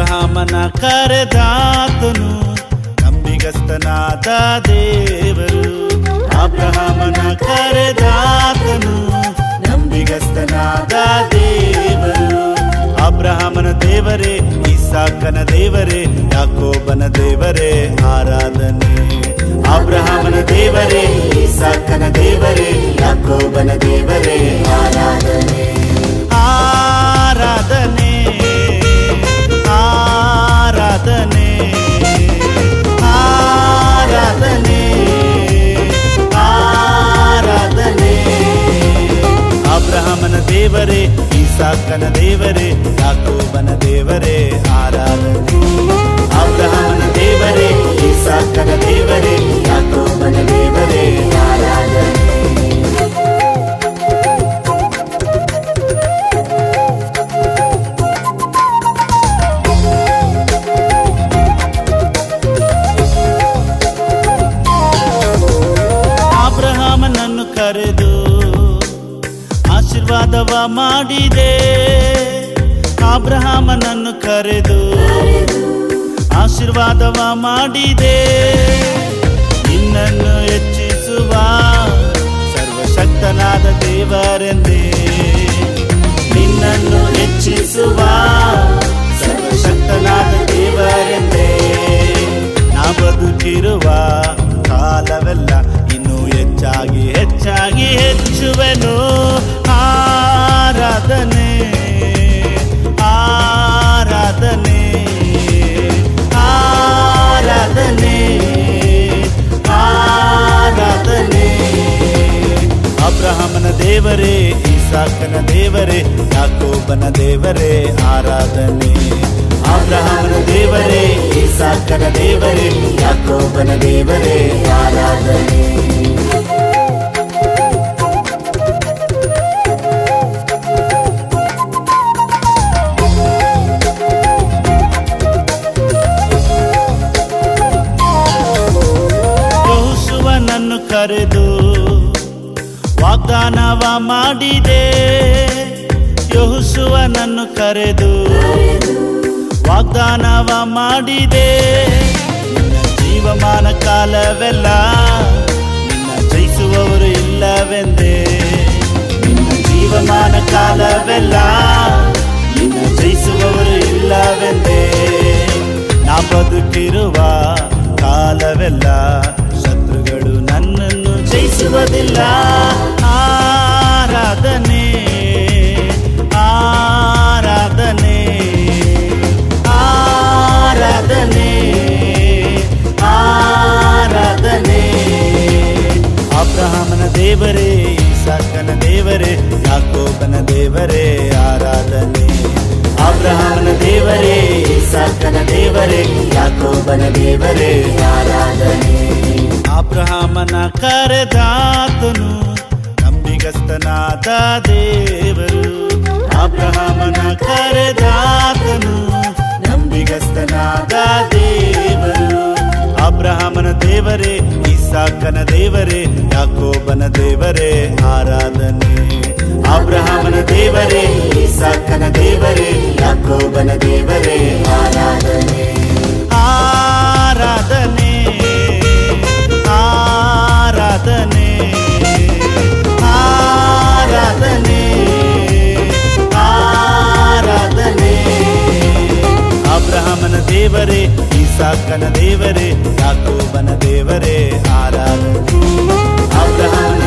ಅಬ್ರಹಾಮನ ಕರೆದಾತನು ನಂಬಿಗಸ್ತನಾದ ದೇವರು. ಅಬ್ರಹಾಮನ ಕರೆದಾತನು ನಂಬಿಗಸ್ತನಾದ ದೇವರು. ಅಬ್ರಹಾಮನ ದೇವರೇ, ಇಸಾಕನ ದೇವರೇ, ಯಾಕೋಬನ ದೇವರೇ ಆರಾಧನೆ. ಅಬ್ರಹಾಮನ ದೇವರೇ, ಇಸಾಕನ ದೇವರೇ, ಯಾಕೋಬನ ದೇವರೇ ಆರಾಧನೆ. ಆರಾಧನೆ ಆರಾಧನೆ ಆರಾಧನೆ ಆರಾಧನೆ. ಅಬ್ರಹಾಮನ ದೇವರೇ, ಇಸಾಕನ ದೇವರೇ, ಯಾಕೋಬನ ದೇವರೇ ಆರಾಧನೆ. ಅಬ್ರಹಾಮನ ದೇವರೇ, ಇಸಾಕನ ದೇವರೇ, ಯಾಕೋಬನ ದೇವರೇ ಆರಾಧನೆ. ಅಬ್ರಹಾಮನನ್ನು ಕರೆದು ಆಶೀರ್ವಾದವ ಮಾಡಿದೆ. ಅಬ್ರಹಾಮನನ್ನು ಕರೆದು ಆಶೀರ್ವಾದವ ಮಾಡಿದೆ. ನಿನ್ನನ್ನು ಹೆಚ್ಚಿಸುವ ಸರ್ವಶಕ್ತನಾದ ದೇವರೆಂದೇ. ನಿನ್ನನ್ನು ಹೆಚ್ಚಿಸುವ ಸರ್ವಶಕ್ತನಾದ ದೇವರೆಂದೇ. ನಾ ಬದುಕಿರುವ ಕಾಲವೆಲ್ಲ ಇನ್ನೂ ಹೆಚ್ಚಾಗಿ ಹೆಚ್ಚಾಗಿ ಹೆಚ್ಚುವೆನು. ಆರಾಧನೆ ಆರಾಧನೆ ಆರಾಧನೆ ಆರಾಧನೆ. ಅಬ್ರಹಾಮನ ದೇವರೇ, ಇಸಾಕನ ದೇವರೇ, ಯಾಕೋಬನ ದೇವರೇ ಆರಾಧನೆ. ಅಬ್ರಹಾಮನ ದೇವರೇ, ಇಸಾಕನ ದೇವರೇ, ಯಾಕೋಬನ ದೇವರೇ ಆರಾಧನೆ. ಯೆಹೋಶುವನನ್ನು ಕರೆದು ವಾಗ್ದಾನವ ಮಾಡಿದೆ. ಯೆಹೋಶುವನನ್ನು ಕರೆದು ವಾಗ್ದಾನವ ಮಾಡಿದೆ. ನಿನ್ನ ಜೀವಮಾನ ಕಾಲವೆಲ್ಲ ನಿನ್ನ ಜಯಿಸುವವರು ಇಲ್ಲವೆಂದೇ. ನಿನ್ನ ಜೀವಮಾನ ಕಾಲವೆಲ್ಲ ನಿನ್ನ ಜಯಿಸುವವರು ಇಲ್ಲವೆಂದೇ. ನಾ ಬದುಕಿರುವ ಕಾಲವೆಲ್ಲ ಶತ್ರುಗಳು ನನ್ನನ್ನು ಜಯಿಸುವುದಿಲ್ಲ. ಆರಾಧನೆ ಆರಾಧನೆ ಆರಾಧನೆ ಆರಾಧನೆ. ಅಬ್ರಹಾಮನ ದೇವರೇ, ಇಸಾಕನ ದೇವರೇ, ಯಾಕೋಬನ ದೇವರೇ ಆರಾಧನೆ. ಅಬ್ರಹಾಮನ ದೇವರೇ, ಇಸಾಕನ ದೇವರೇ, ಯಾಕೋಬನ ದೇವರೇ ಆರಾಧನೆ. ಅಬ್ರಹಾಮನ ಕರೆದಾತನು ನಂಬಿಗಸ್ತನಾದ ದೇವರು. ಅಬ್ರಹಾಮನ ಕರೆದಾತನು ನಂಬಿಗಸ್ತನಾದ ದೇವರು. ಅಬ್ರಹಾಮನ ದೇವರೇ, ಇಸಾಕನ ದೇವರೇ, ಯಾಕೋಬನ ದೇವರೇ ಆರಾಧನೆ. ಅಬ್ರಹಾಮನ ದೇವರೇ, ಇಸಾಕನ ದೇವರೇ, ಯಾಕೋಬನ ದೇವರೇ ಆರಾಧನೆ. ಆರಾಧನೆ ಆರಾಧನೆ ಆರಾಧನೆ ಆರಾಧನೆ. ಅಬ್ರಹಾಮನ ದೇವರೇ, ಇಸಾಕನ ದೇವರೇ, ಯಾಕೋಬನ ದೇವರೇ ಆರಾಧನೆ. ಅಬ್ರಹಾಮನ